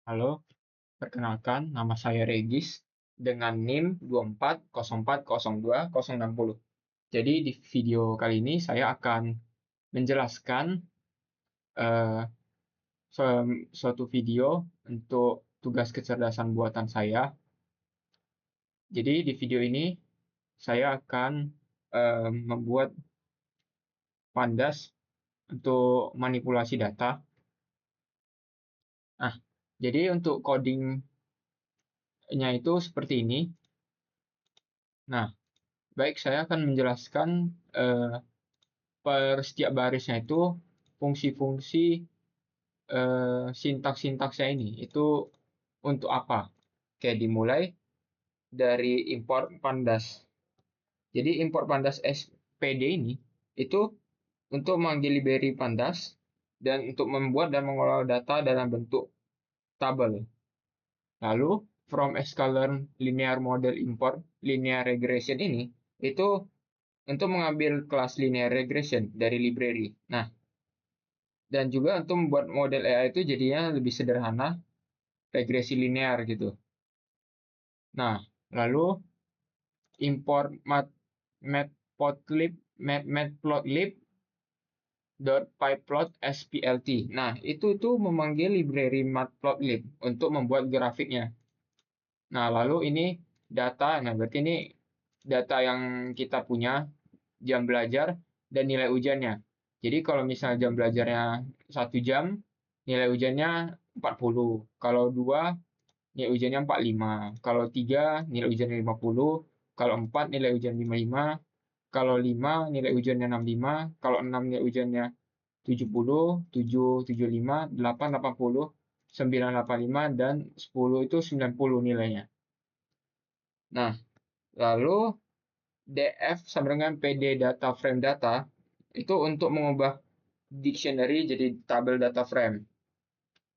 Halo, perkenalkan nama saya Regis dengan NIM 24040260. Jadi di video kali ini saya akan menjelaskan eh, suatu video untuk tugas kecerdasan buatan saya. Jadi di video ini saya akan membuat pandas untuk manipulasi data. Nah, jadi untuk codingnya itu seperti ini. Nah, baik saya akan menjelaskan eh, per setiap barisnya itu fungsi-fungsi sintaks-sintaksnya ini itu untuk apa? Oke, dimulai dari import pandas. Jadi import pandas SPD ini itu untuk memanggil library pandas dan untuk membuat dan mengolah data dalam bentuk tabel. Lalu from sklearn linear model import linear regression ini itu untuk mengambil kelas linear regression dari library. Nah, dan juga untuk membuat model AI itu jadinya lebih sederhana, regresi linear gitu. Nah, lalu import matplotlib matplotlib.pyplot splt. Nah, itu memanggil library matplotlib untuk membuat grafiknya. Nah, lalu ini data, nah berarti ini data yang kita punya, jam belajar dan nilai ujiannya. Jadi kalau misalnya jam belajarnya 1 jam, nilai ujiannya 40. Kalau 2, nilai ujiannya 45. Kalau 3, nilai ujiannya 50. Kalau 4, nilai ujian 55. Kalau 5, nilai ujiannya 65. Kalau 6, nilai ujiannya 70, 7, 75, 8, 80, 9, 85, dan 10 itu 90 nilainya. Nah, lalu df sama dengan pd data frame data itu untuk mengubah dictionary jadi tabel data frame.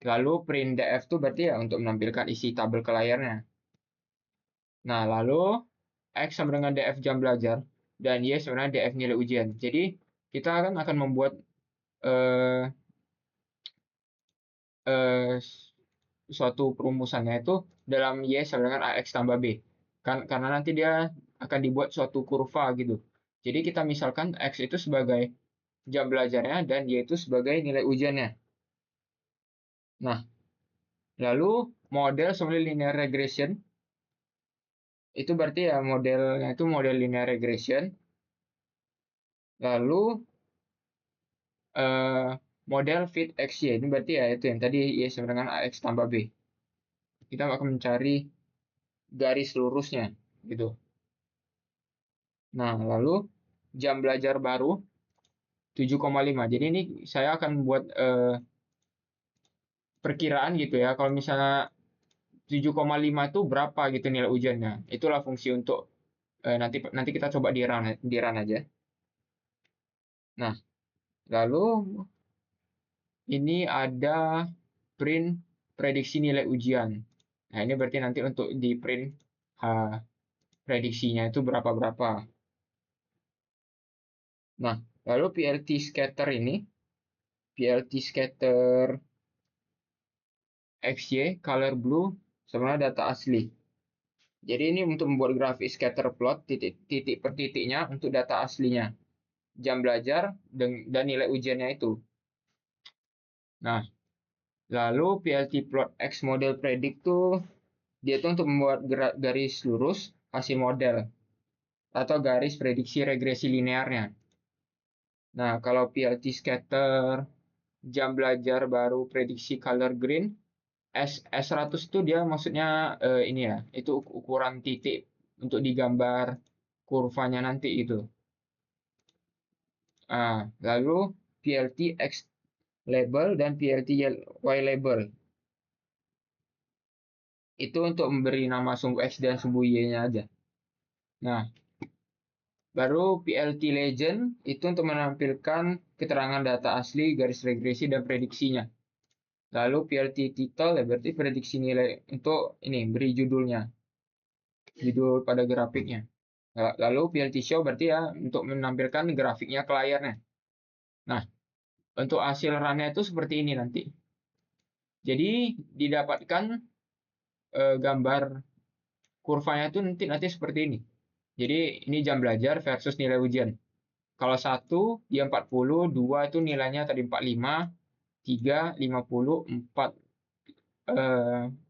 Lalu print df itu berarti ya untuk menampilkan isi tabel ke layarnya. Nah, lalu X sama dengan df jam belajar dan Y sama dengan df nilai ujian. Jadi kita akan membuat eh, eh, suatu perumusannya itu dalam Y sama dengan AX tambah B. Karena nanti dia akan dibuat suatu kurva gitu. Jadi kita misalkan X itu sebagai jam belajarnya dan Y itu sebagai nilai ujiannya. Nah, lalu model sama linear regression itu berarti ya modelnya itu model linear regression. Lalu eh, model fit XY ini berarti ya itu yang tadi Y sama dengan AX tambah B. Kita akan mencari garis lurusnya gitu. Nah, lalu jam belajar baru 7,5. Jadi ini saya akan buat perkiraan gitu ya. Kalau misalnya 7,5 itu berapa gitu nilai ujiannya. Itulah fungsi untuk nanti nanti kita coba di run aja. Nah, lalu ini ada print prediksi nilai ujian. Nah, ini berarti nanti untuk di print prediksinya itu berapa-berapa. Nah, lalu PLT scatter ini, PLT scatter XY, color blue, sama data asli. Jadi ini untuk membuat grafik scatter plot titik per titiknya untuk data aslinya, jam belajar dan nilai ujiannya itu. Nah, lalu PLT plot X model predict tuh dia tuh untuk membuat garis lurus hasil model atau garis prediksi regresi linearnya. Nah, kalau PLT scatter jam belajar baru prediksi color green S100 itu dia maksudnya ini ya, itu ukuran titik untuk digambar kurvanya nanti itu. Lalu PLT X label dan PLT Y label. Itu untuk memberi nama sumbu X dan sumbu Y-nya aja. Nah, baru PLT legend itu untuk menampilkan keterangan data asli, garis regresi, dan prediksinya. Lalu PLT title ya berarti prediksi nilai untuk ini beri judulnya, judul pada grafiknya. Lalu PLT show berarti ya untuk menampilkan grafiknya ke layarnya. Nah, untuk hasil run-nya itu seperti ini nanti. Jadi didapatkan gambar kurvanya itu nanti seperti ini. Jadi ini jam belajar versus nilai ujian. Kalau 1 dia 40, 2 itu nilainya tadi 45, 3 50, 4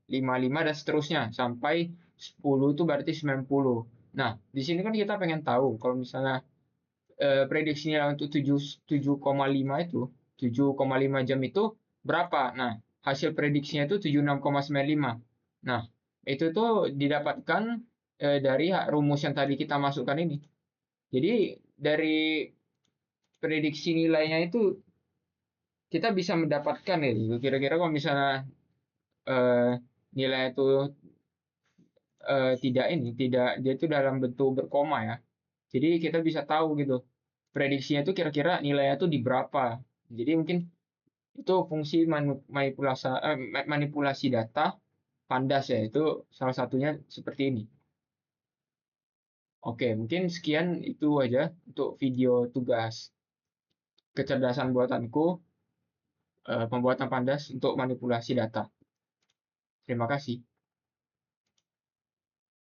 55 dan seterusnya sampai 10 itu berarti 90. Nah, di sini kan kita pengen tahu kalau misalnya prediksi nilai untuk 7,5 itu 7,5 jam itu berapa? Nah, hasil prediksinya itu 76,95. Nah, itu tuh didapatkan dari rumus yang tadi kita masukkan ini. Jadi dari prediksi nilainya itu kita bisa mendapatkan ya, kira-kira kalau misalnya eh, nilai itu tidak dia itu dalam bentuk berkoma ya. Jadi kita bisa tahu gitu prediksinya itu kira-kira nilainya itu di berapa. Jadi mungkin itu fungsi manipulasi data pandas ya, itu salah satunya seperti ini. Oke, mungkin sekian itu aja untuk video tugas kecerdasan buatanku, pembuatan pandas untuk manipulasi data. Terima kasih.